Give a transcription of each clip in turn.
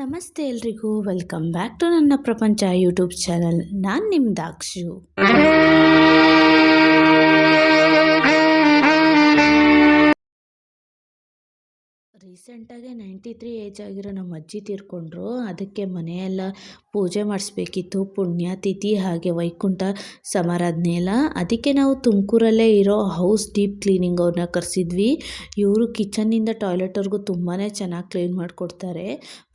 ನಮಸ್ತೆ ಎಲ್ರಿಗೂ, welcome back to ನನ್ನ ಪ್ರಪಂಚ ಯೂಟ್ಯೂಬ್ ಚಾನಲ್. ನಾನು ನಿಮ್ಮ ದಾಕ್ಷು. ರೀಸೆಂಟಾಗಿ 93 ಏಜ್ ಆಗಿರೋ ನಮ್ಮ ಅಜ್ಜಿ ತೀರ್ಕೊಂಡ್ರು. ಅದಕ್ಕೆ ಮನೆಯೆಲ್ಲ ಪೂಜೆ ಮಾಡಿಸ್ಬೇಕಿತ್ತು, ಪುಣ್ಯತಿಥಿ ಹಾಗೆ ವೈಕುಂಠ ಸಮಾರಾಧನೆ ಎಲ್ಲ. ಅದಕ್ಕೆ ನಾವು ತುಮಕೂರಲ್ಲೇ ಇರೋ ಹೌಸ್ ಡೀಪ್ ಕ್ಲೀನಿಂಗ್ ಅವ್ರನ್ನ ಕರೆಸಿದ್ವಿ. ಇವರು ಕಿಚನ್ನಿಂದ ಟಾಯ್ಲೆಟ್ವರೆಗೂ ತುಂಬಾ ಚೆನ್ನಾಗಿ ಕ್ಲೀನ್ ಮಾಡಿಕೊಡ್ತಾರೆ.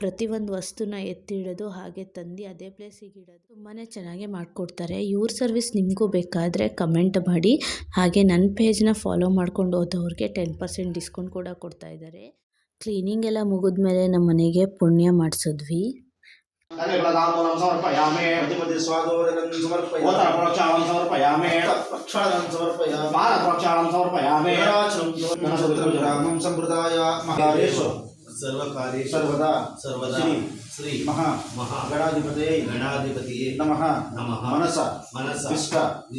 ಪ್ರತಿಯೊಂದು ವಸ್ತುನ ಎತ್ತಿಡೋದು ಹಾಗೆ ತಂದು ಅದೇ ಪ್ಲೇಸಿಗೆ ಇಡೋದು ತುಂಬಾ ಚೆನ್ನಾಗಿ ಮಾಡಿಕೊಡ್ತಾರೆ. ಇವ್ರ ಸರ್ವಿಸ್ ನಿಮಗೂ ಬೇಕಾದರೆ ಕಮೆಂಟ್ ಮಾಡಿ. ಹಾಗೆ ನನ್ನ ಪೇಜ್ನ ಫಾಲೋ ಮಾಡ್ಕೊಂಡು ಹೋದವ್ರಿಗೆ 10% ಡಿಸ್ಕೌಂಟ್ ಕೂಡ ಕೊಡ್ತಾ ಇದ್ದಾರೆ. ಕ್ಲೀನಿಂಗ್ ಎಲ್ಲ ಮುಗಿದ್ಮೇಲೆ ನಮ್ಮ ಮನೆಗೆ ಪುಣ್ಯ ಮಾಡಿಸಿದ್ವಿ. सर्वदा श्री गणाधिपतये नमः मनसा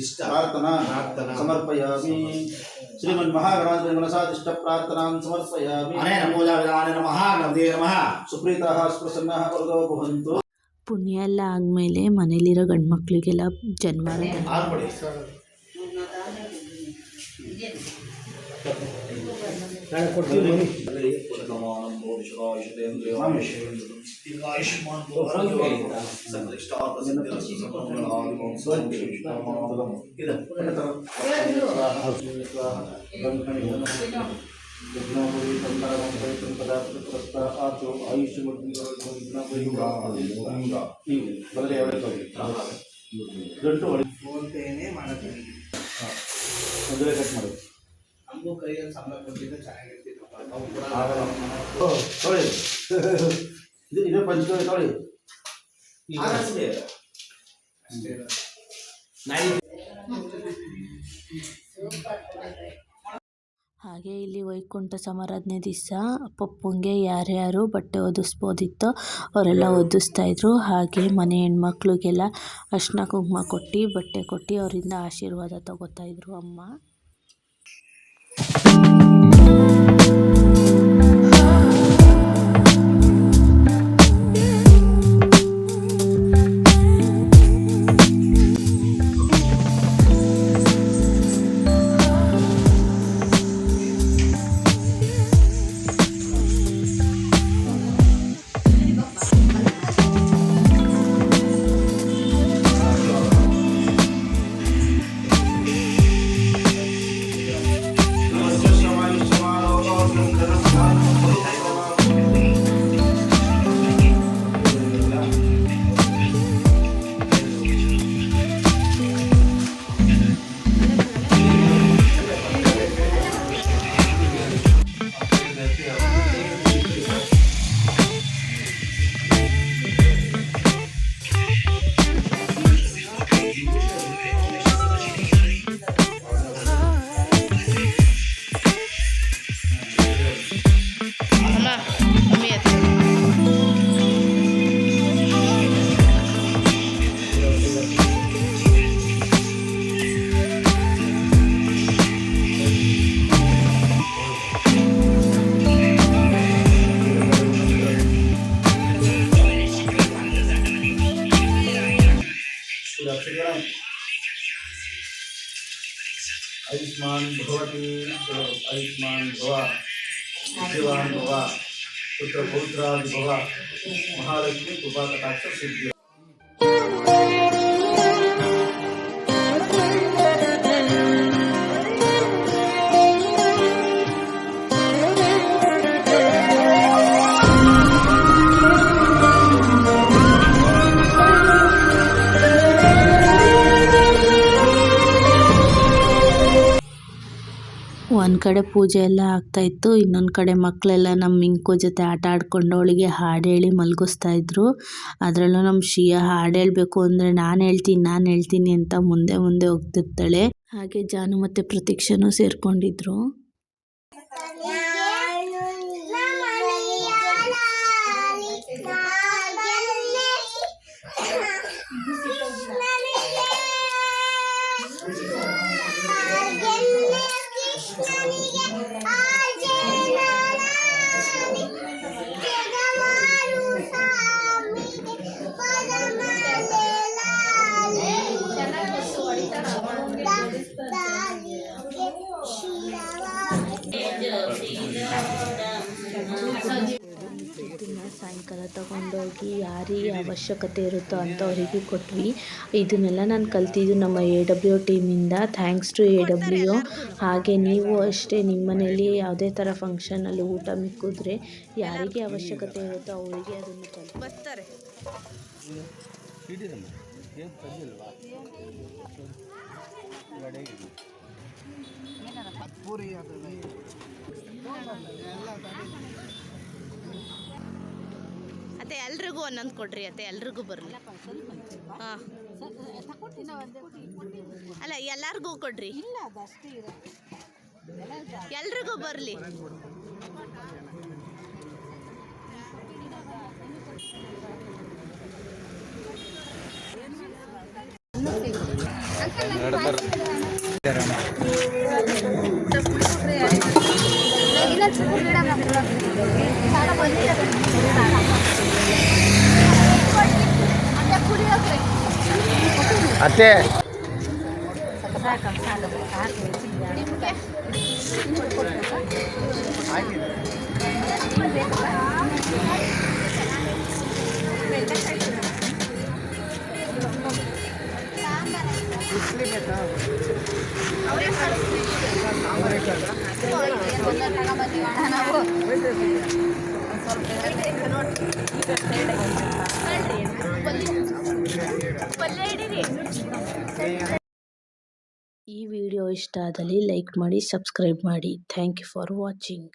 इष्ट प्रार्थना समर्पयामि। श्रीमन्महागणाधिपति मनसा इष्ट प्रार्थनां समर्पयामि। सुप्रीताः प्रसन्नाः वरदो भवन्तु। ಪುಣ್ಯ ಎಲ್ಲ ಆದಮೇಲೆ ಮನೇಲಿರೋ ಗಂಡು ಮಕ್ಕಳಿಗೆಲ್ಲ ಜನ್ವಾರ ನಮಗೂ ಕೈಯಲ್ಲಿ ಸಂಬಳ ಕೊಟ್ಟಿದ್ದು ಚೆನ್ನಾಗಿರ್ತಿತ್ತು. ಇದು ಪಂಚಕವಿ ತೊಳಿ ಹಾಗೆ ಇಲ್ಲಿ ವೈಕುಂಠ ಸಮಾರಾಧನೆ ದಿವಸ ಪಪ್ಪಂಗೆ ಯಾರ್ಯಾರು ಬಟ್ಟೆ ಒದಿಸ್ಬೋದಿತ್ತೋ ಅವರೆಲ್ಲ ಒದಿಸ್ತಾಯಿದ್ರು. ಹಾಗೆ ಮನೆ ಹೆಣ್ಮಕ್ಳಿಗೆಲ್ಲ ಅರ್ಶಿನ ಕುಂಕುಮ ಕೊಟ್ಟು ಬಟ್ಟೆ ಕೊಟ್ಟು ಅವರಿಂದ ಆಶೀರ್ವಾದ ತಗೋತಾಯಿದ್ರು ಅಮ್ಮ. आयुष्मान भवति आयुष्मान भव शिवान भव पुत्र पौत्रादि भव महालक्ष्मी कृपा कटाक्ष सिद्धि। ಒಂದು ಕಡೆ ಪೂಜೆ ಎಲ್ಲ ಆಗ್ತಾಯಿತ್ತು, ಇನ್ನೊಂದು ಕಡೆ ಮಕ್ಕಳೆಲ್ಲ ನಮ್ಮ ಮಿಂಕು ಜೊತೆ ಆಟ ಆಡ್ಕೊಂಡು ಅವಳಿಗೆ ಹಾಡು ಹೇಳಿ ಮಲಗಿಸ್ತಾಯಿದ್ರು. ಅದರಲ್ಲೂ ನಮ್ಮ ಶ್ರೀಯಾ ಹಾಡು ಹೇಳಬೇಕು ಅಂದರೆ ನಾನು ಹೇಳ್ತೀನಿ ಅಂತ ಮುಂದೆ ಹೋಗ್ತಿರ್ತಾಳೆ. ಹಾಗೆ ಜಾನು ಮತ್ತು ಪ್ರತೀಕ್ಷನೂ ಸೇರಿಕೊಂಡಿದ್ರು. ಇದನ್ನು ಸಾಯಂಕಾಲ ತಗೊಂಡೋಗಿ ಯಾರಿಗೆ ಅವಶ್ಯಕತೆ ಇರುತ್ತೋ ಅಂಥವರಿಗೆ ಕೊಟ್ವಿ. ಇದನ್ನೆಲ್ಲ ನಾನು ಕಲ್ತಿದ್ದು ನಮ್ಮ AW ಟೀಮಿಂದ. Thanks to AW. ಹಾಗೆ ನೀವು ಅಷ್ಟೇ ನಿಮ್ಮ ಮನೇಲಿ ಯಾವುದೇ ಥರ ಫಂಕ್ಷನಲ್ಲಿ ಊಟ ಮಿಕ್ಕಿದ್ರೆ ಯಾರಿಗೆ ಅವಶ್ಯಕತೆ ಇರುತ್ತೋ ಅವರಿಗೆ ಅದನ್ನು ಬರ್ತಾರೆ. ಅತ್ತೆ ಎಲ್ರಿಗೂ ಒಂದೊಂದು ಕೊಡ್ರಿ ಅತ್ತೆ, ಎಲ್ರಿಗೂ ಬರಲಿ. ಹಾಂ ಅಲ್ಲ ಎಲ್ಲರಿಗೂ ಕೊಡ್ರಿ, ಎಲ್ರಿಗೂ ಬರಲಿ. ಅತ್ತೆ ಈ ವಿಡಿಯೋ ಇಷ್ಟ ಆದಲ್ಲಿ ಲೈಕ್ ಮಾಡಿ, ಸಬ್ಸ್ಕ್ರೈಬ್ ಮಾಡಿ. Thank you for watching.